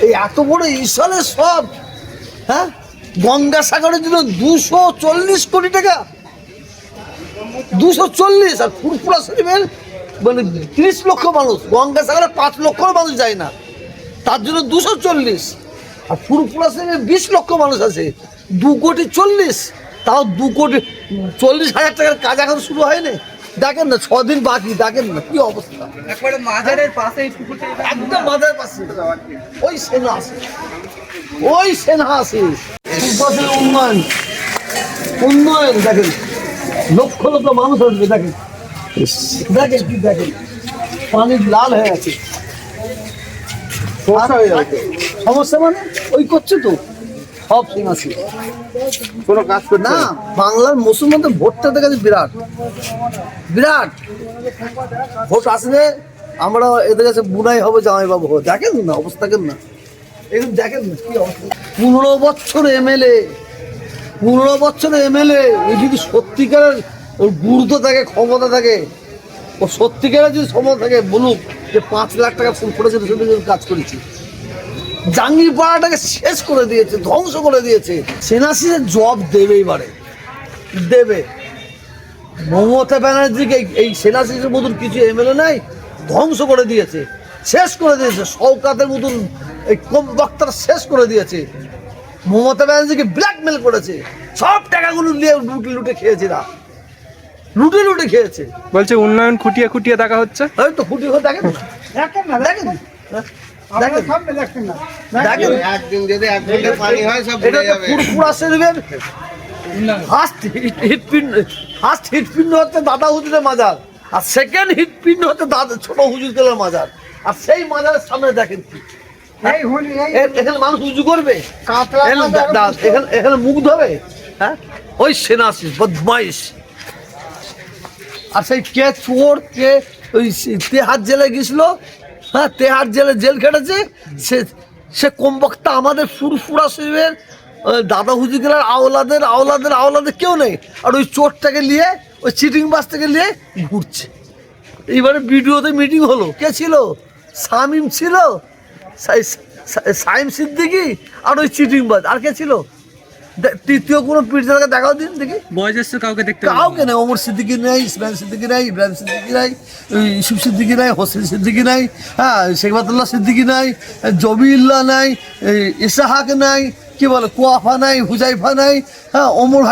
এই এত বড় ঈশ্বরের সব, হ্যাঁ, গঙ্গাসাগরের জন্য 240 কোটি টাকা, 240। আর ফুরফুরা শরীফের মানে 30 লক্ষ মানুষ, গঙ্গাসাগরে 5 লক্ষ মানুষ যায় না, তার জন্য 240। আর ফুরফুরা শরীফে 20 লক্ষ মানুষ আছে, 2,40,00,000, তাও 2,40,000 টাকার কাজ এখন শুরু হয়নি। দেখেন না, 6 দিন বাকি, দেখেন না কি অবস্থা। একবারে মাজারের পাশে, একদম মাজারের পাশে ওই সেনা আছে, ওই সেনা আছে। উন্নয়ন, উন্নয়ন দেখেন, লক্ষ লক্ষ মানুষ আসবে। দেখেন দেখেন কি, দেখেন পানি লাল হয়ে আছে। সমস্যা মানে ওই করছে তো সব সেনাসি, কোনো কাজ করছে না। বাংলার মুসলমানদের ভোটটা দেখেছি বিরাট বিরাট ভোট আসলে আমরা এদের কাছে বুনাই হবে, জামাইবাবু হবে। দেখেন না অবস্থা, কেন না এরকম, দেখেন না কি অবস্থা। 15 বছর এমএলএ, 15 বছর এমএলএ, এই যদি সত্যিকারের ওর গুরুত্ব থাকে, ক্ষমতা থাকে, ও সত্যিকারের যদি ক্ষমতা থাকে, বলুক যে 5 লাখ টাকা ফুল পড়েছে, সেটা কাজ করেছি। জাঙ্গিপাড়াটাকে শেষ করে দিয়েছে, ধ্বংস করে দিয়েছে। সেনাসিদের জব দেবে, এবারে দেবে। মমতা ব্যানার্জিকে এই সেনাসিদের মতন কিছু এমএলএ নাই, ধ্বংস করে দিয়েছে, শেষ করে দিয়েছে। শওকাতের মতন এই কম বক্তারা শেষ করে দিয়েছে। মমতা ব্যানার্জিকে ব্ল্যাকমেল করেছে, সব টাকাগুলো নিয়ে লুটে লুটে খেয়েছে, না লুটে লুটে খেয়েছে। বলছে উন্নয়ন খুঁটিয়ে খুঁটিয়ে দেখা হচ্ছে। ওই তো খুঁটি হয়ে দেখেন না, দেখেন না, দেখেন দেখেন একদিন যদি 1 ঘন্টা পানি হয় সব এটা ভুলে যাবে। ফুরফুরা শরীফের ফার্স্ট হৃৎপিণ্ড হচ্ছে দাদা হুজুরের মাজার, আর সেকেন্ড হৃৎপিণ্ড হচ্ছে দাদা ছোট হুজুরের মাজার। আর সেই মাজারের সামনে দেখেন কি, এখানে মানুষ উঁচু করবে, এখানে মুখ ধরে, হ্যাঁ, ওই সেনাসি বদমাইশ। আর সেই কে চোর, কে ওই তেহার জেলে গেছিল, হ্যাঁ, তেহার জেলে জেল খেটেছে, সে কমবক্তা আমাদের ফুরফুরা শরীফের দাদা হুজুরের আওলাদের আওলাদের আওলাদের কেউ নেই। আর ওই চোরটাকে নিয়ে, ওই চিটিং বাস থেকে নিয়ে ঘুরছে। এইবারে ভিডিওতে মিটিং হলো, কে ছিল? শামীম ছিল, সাইম সিদ্দিকি, আর ওই চিটিং বাস, আর কে ছিল? তৃতীয় কোনো পীরজাদাকে দেখাও দিন দেখি। বয়োজ্যেষ্ঠ কাউকে দেখতে কাউকে নেই। ওমর সিদ্দিকি নাই, ইসমাইল সিদ্দিকি নাই, ইব্রাহিম সিদ্দিকি নাই, ইউসুফ সিদ্দিকি নাই, হোসেন সিদ্দিকি নাই, হ্যাঁ, শেখবাতুল্লাহ সিদ্দিকি নাই, জবিউল্লাহ নাই, ইসাহাক নাই, কি বলে, কুয়াফা নাই, হুজাইফা নাই, হ্যাঁ, ওমর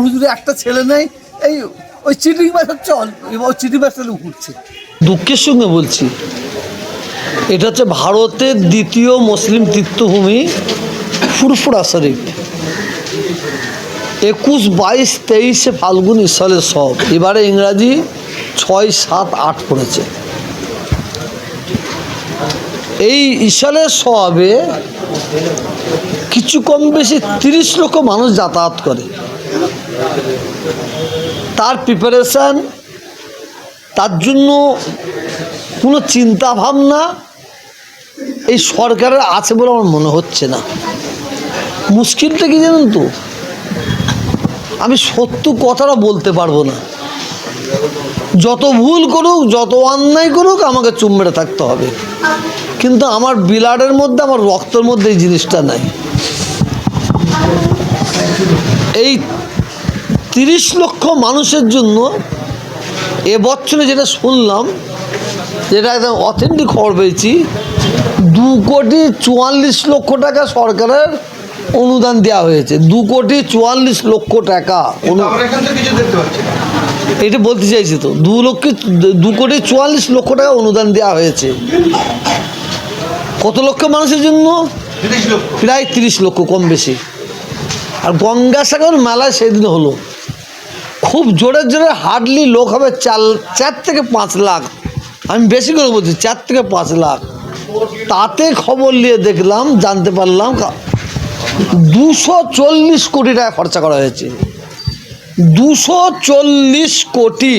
হুজুরের একটা ছেলে নেই। এই ওই চিটিং বাস হচ্ছে, ওই চিটিং বাস ঘুরছে। দুঃখের সঙ্গে বলছি, এটা হচ্ছে ভারতের দ্বিতীয় মুসলিম তীর্থভূমি ফুরফুরা শরীফ। 21, 22, 23 ফাল্গুন ঈশ্বরের সব। এবারে ইংরাজি 6, 7, 8 পড়েছে। এই ঈশ্বরের সবে কিছু কম বেশি 30 লক্ষ মানুষ যাতায়াত করে। তার প্রিপারেশান, তার জন্য কোনো চিন্তা ভাবনা এই সরকারের আছে বলে আমার মনে হচ্ছে না। মুশকিলটা কি জানেন তো, আমি সত্য কথাটা বলতে পারবো না। যত ভুল করুক, যত অন্যায় করুক, আমাকে চুপ মেরে থাকতে হবে। কিন্তু আমার ব্লাডের মধ্যে, আমার রক্তের মধ্যে এই জিনিসটা নাই। এই 30 লক্ষ মানুষের জন্য এবছরে যেটা শুনলাম, যেটা একদম অথেন্টিক খবর পেয়েছি, 2,44,00,000 টাকা সরকারের অনুদান দেওয়া হয়েছে। 2,44,00,000 টাকা। এটা বলতে চাইছি তো, 2,44,00,000 টাকা অনুদান দেওয়া হয়েছে। কত লক্ষ মানুষের জন্য? প্রায় 30 লক্ষ, কম বেশি। আর গঙ্গাসাগর মেলায় সেদিন হলো, খুব জোরে জোরে হার্ডলি লোক হবে 4 থেকে 5 লাখ। আমি বেশি করে বলছি, 4 থেকে 5 লাখ। তাতে খবর নিয়ে দেখলাম, জানতে পারলাম 240 কোটি টাকা খরচা করা হয়েছে। 240 কোটি,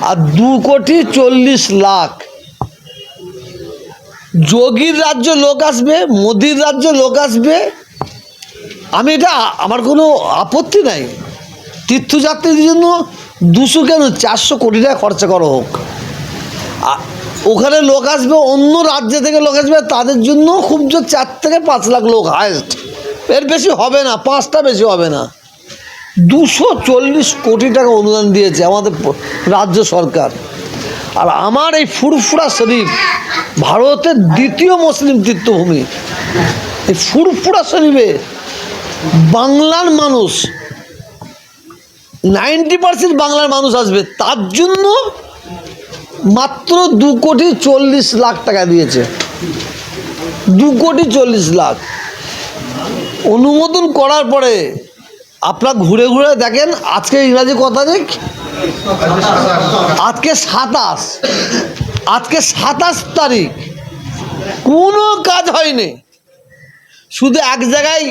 আর 2,40,00,000। যোগীর রাজ্য লোক আসবে, মোদির রাজ্য লোক আসবে। আমি এটা, আমার কোনো আপত্তি নাই। তীর্থযাত্রীদের জন্য 200 কেন 400 কোটি টাকা খরচা করা হোক। ওখানে লোক আসবে, অন্য রাজ্য থেকে লোক আসবে, তাদের জন্য খুব জোর 4 থেকে 5 লাখ লোক হায়েস্ট, এর বেশি হবে না, 5টা বেশি হবে না। 240 কোটি টাকা অনুদান দিয়েছে আমাদের রাজ্য সরকার। আর আমার এই ফুরফুরা শরীফ ভারতের 2য় মুসলিম তীর্থভূমি। এই ফুরফুরা শরীফে বাংলার মানুষ 90% বাংলার মানুষ আসবে, তার জন্য মাত্র 2,40,00,000 টাকা দিয়েছে। 2,40,00,000 অনুমোদন করার পরে আপনারা ঘুরে ঘুরে দেখেন, আজকে ইংরাজি কথা দিক, আজকে 27 তারিখ, কোনো কাজ হয়নি। শুধু এক জায়গায়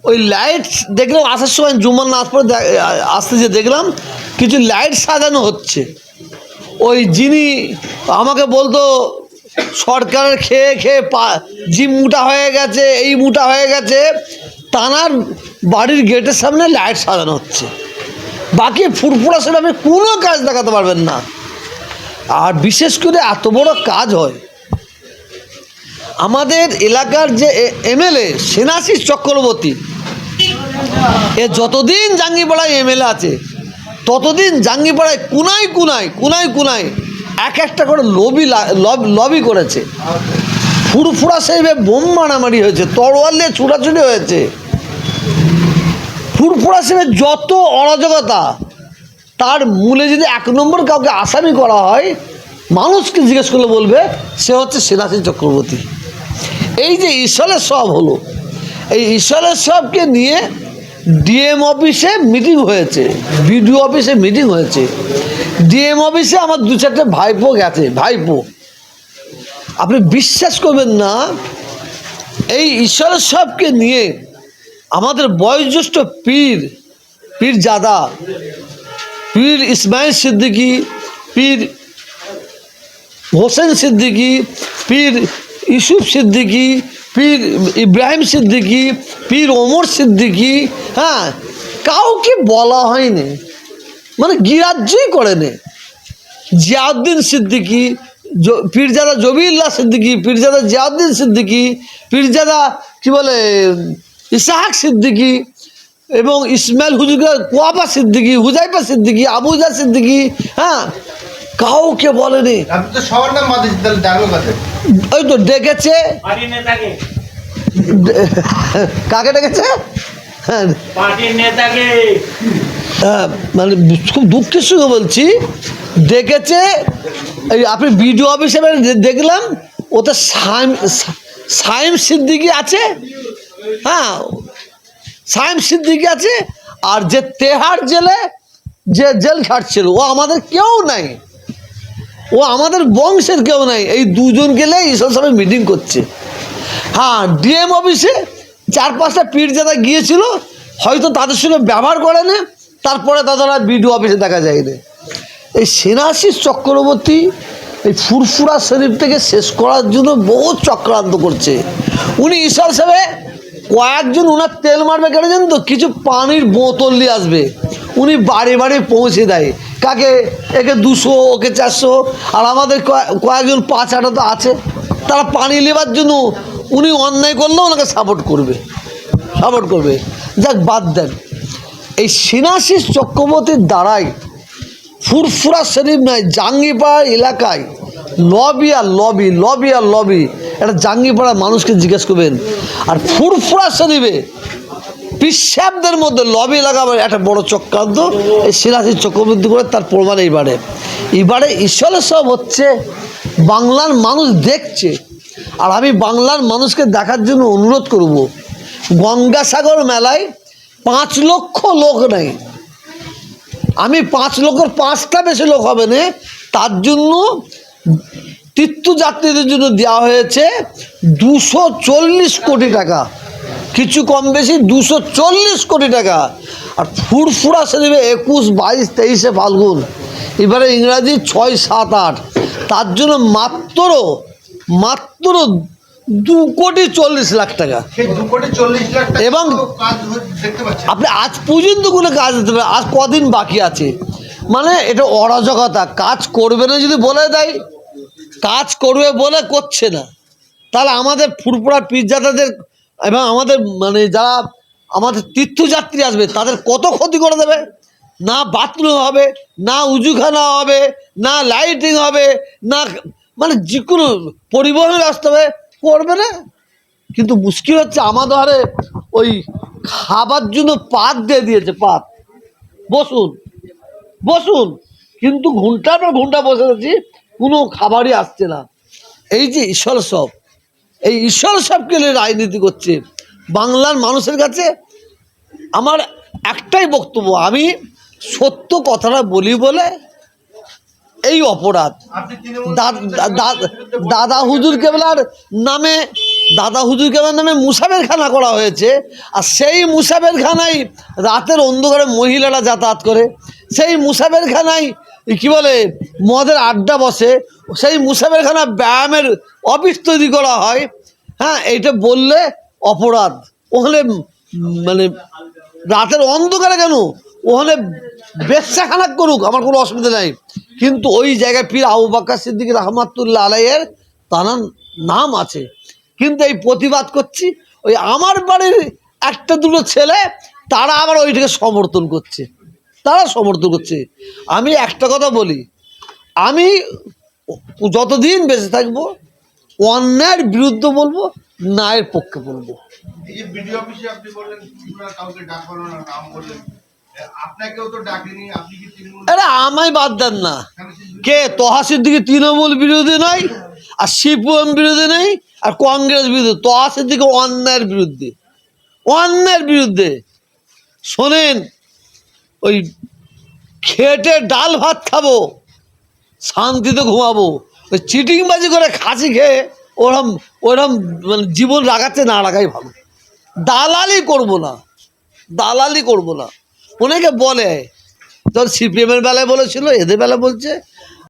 ওই লাইট দেখলাম আসার সময়, জুমার নামাজ পড়ে আসতে যে দেখলাম কিছু লাইট সাজানো হচ্ছে। ওই যিনি আমাকে বলতো সরকারের খেয়ে খেয়ে জিম মোটা হয়ে গেছে, এই মোটা হয়ে গেছে, তানার বাড়ির গেটের সামনে লাইট সাজানো হচ্ছে। বাকি ফুরফুরা শরীফে আপনি কোনো কাজ দেখাতে পারবেন না। আর বিশেষ করে এত বড় কাজ হয়, আমাদের এলাকার যে এমএলএ সেনাশিস চক্রবর্তী, এ যতদিন জাঙ্গিপাড়ায় এমএলএ আছে ততদিন জাঙ্গিপাড়ায় কুনায় এক একটা করে লবি করেছে। ফুরফুরা শরীফে বোম মারামারি হয়েছে, তরোয়াল দিয়ে ছুটাছুটি হয়েছে। ফুরফুরা শরীফের যত অরাজকতা, তার মূলে যদি 1 নম্বর কাউকে আসামি করা হয়, মানুষকে জিজ্ঞেস করলে বলবে সে হচ্ছে সেনাশিস চক্রবর্তী। এই যে ঈশ্বরের সব হলো, এই ঈশ্বরের সবকে নিয়ে ডিএম অফিসে মিটিং হয়েছে, বিডিও অফিসে মিটিং হয়েছে। ডিএম অফিসে আমার 2-4টে ভাইপো গেছে, ভাইপো। আপনি বিশ্বাস করবেন না, এই ঈশ্বরের সবকে নিয়ে আমাদের বয়োজ্যেষ্ঠ পীরজাদা, পীর ইসমাইল সিদ্দিকী, পীর হোসেন সিদ্দিকী, পীর ইউসুফ সিদ্দিকী, পীর ইব্রাহিম সিদ্দিকী, পীর ওমর সিদ্দিকী, হ্যাঁ, কাউকে বলা হয়নি, মানে গিরাজ্যই করেনি। জিয়াউদ্দিন সিদ্দিকী, পীরজাদা জবিউল্লাহ সিদ্দিকী, পীরজাদা জিয়াউদ্দিন সিদ্দিকী, পীরজাদা কি বলে ইসাহাক সিদ্দিকী, এবং ইসমাইল হুজুর কুয়াবা সিদ্দিকী, হুজাইফা সিদ্দিকী, আবুজা সিদ্দিকী, হ্যাঁ, কাউকে বলেনি। সবার নাম ওই তো ডেকেছে, কাকে ডেকেছে? হ্যাঁ, মানে খুব দুঃখের সঙ্গে বলছি, ডেকেছে। এই আপনি বিডিও অফিসে দেখলাম, ওতে সাইম সিদ্দিকী আছে, হ্যাঁ, সাইম সিদ্দিকী আছে। আর যে তেহার জেলে যে জেল খাটছিল, ও আমাদের কেউ নাই, ও আমাদের বংশের কেউ নাই। এই 2 জন গেলে ঈশ্বর সবাই মিটিং করছে। হ্যাঁ, ডিএম অফিসে 4-5টা পীরজাদা গিয়েছিল, হয়তো তাদের সঙ্গে ব্যবহার করে না, তারপরে তারা বিডিও অফিসে দেখা যায়নি। এই সেনাশিস চক্রবর্তী এই ফুরফুরা শরীফটাকে শেষ করার জন্য বহু চক্রান্ত করছে। উনি ঈশ্বর সাহেব কয়েকজন ওনার তেল মারবে কেন জানেন তো? কিছু পানির বোতল নিয়ে আসবে, উনি বাড়ি বাড়ি পৌঁছে দেয়। কাকে? একে 200, ওকে 400। আর আমাদের কয়েকজন 5-8 তো আছে, তারা পানি নেবার জন্য উনি অন্যায় করলেও ওনাকে সাপোর্ট করবে। যাক, বাদ দেন। এই সেনাশিস চক্রবর্তীর দ্বারাই ফুরফুরা শরীফ নয়, জাঙ্গিপাড়া এলাকায় লবি। এটা জাঙ্গিপাড়ার মানুষকে জিজ্ঞেস করবেন। আর ফুরফুরা শরীফে পিসাবদের মধ্যে লবি লাগাবার একটা বড় চক্রান্ত এই সেনাশিস চক্রবর্তী করে, তার প্রমাণ এইবারে ঈশ্বরের সব হচ্ছে, বাংলার মানুষ দেখছে। আর আমি বাংলার মানুষকে দেখার জন্য অনুরোধ করব, গঙ্গাসাগর মেলায় 5 লক্ষ লোক নেই, আমি 5 লক্ষের 5টা বেশি লোক হবে না, তার জন্য তীর্থযাত্রীদের জন্য দেওয়া হয়েছে 240 কোটি টাকা, কিছু কম বেশি 240 কোটি টাকা। আর ফুরফুরা শরীফে 21, 22, 23 ফাল্গুন, এবারে ইংরাজি 6, 7, 8, তার জন্য মাত্র 2,40,00,000 টাকা। এবং আপনি আজ পর্যন্ত কোনো কাজ দিতে পারেন, আজ কদিন বাকি আছে, মানে এটা অরাজকতা। কাজ করবে না যদি বলে দেয়, কাজ করবে বলে করছে না, তাহলে আমাদের ফুরফুরা পীরজাদাদের এবং আমাদের মানে যারা আমাদের তীর্থযাত্রী আসবে তাদের কত ক্ষতি করে দেবে। না বাথরুম হবে, না উজুখানা হবে, না লাইটিং হবে, না মানে যে কোনো পরিবহন ব্যবস্থা হবে, করবে না। কিন্তু মুশকিল হচ্ছে আমাদের হারে ওই খাবার জন্য পাত দিয়ে দিয়েছে, পাত, বসুন বসুন, কিন্তু ঘন্টার পর ঘন্টা বসে গেছি, কোনো খাবারই আসছে না। এই যে ঈশ্বর সব, এই ঈশ্বর সবকে নিয়ে রাজনীতি করছে বাংলার মানুষের কাছে। আমার একটাই বক্তব্য, আমি সত্য কথাটা বলি বলে এই অপরাধ। দাদা হুজুর কেবলার নামে মুসাফের খানা করা হয়েছে, আর সেই মুসাফের খানায় রাতের অন্ধকারে মহিলারা যাতায়াত করে, সেই মুসাফের খানায় কি বলে মদের আড্ডা বসে, সেই মুসাফের খানা ব্যায়ামের অফিস তৈরি করা হয়। হ্যাঁ, এইটা বললে অপরাধ। ওখানে মানে রাতের অন্ধকারে কেন, ওখানে বেশ্যাখানা করুক, আমার কোনো অসুবিধা নাই, কিন্তু ওই জায়গায় পীর আবু বকর সিদ্দিক রহমাতুল্লাহ আলাইহির তার নাম আছে। কিন্তু এই প্রতিবাদ করছি, ওই আমার বাড়ির একটা দুটো ছেলে তারা আবার ওইটাকে সমর্থন করছে, আমি একটা কথা বলি, আমি যতদিন বেঁচে থাকবো অন্যায়ের বিরুদ্ধে বলবো, ন্যায়ের পক্ষে বলবো। এই যে বিডিও অফিসে আপনি বললেন তোমরা কাউকে ডাকলো না, নাম বললেন, আপনাকেও তো ডাকেনি, আপনি কি তৃণমূল? আরে আমায় বাদ দেন না, কে তোহা সিদ্দিকী তৃণমূল বিরোধী নয়, আর সিপিএম বিরোধী নেই, আর কংগ্রেস বিরোধী। তোহা সিদ্দিকী অন্যায়ের বিরুদ্ধে শোনেন, ওই খেটে ডাল ভাত খাবো, শান্তিতে ঘুমাবো, ওই চিটিংবাজি করে খাসি খেয়ে ওরম মানে জীবন রাখাচ্ছে না রাখাই ভালো। দালালি করবো না। অনেকে বলে, ধর সিপিএমের বেলায় বলেছিল, এদের বেলা বলছে,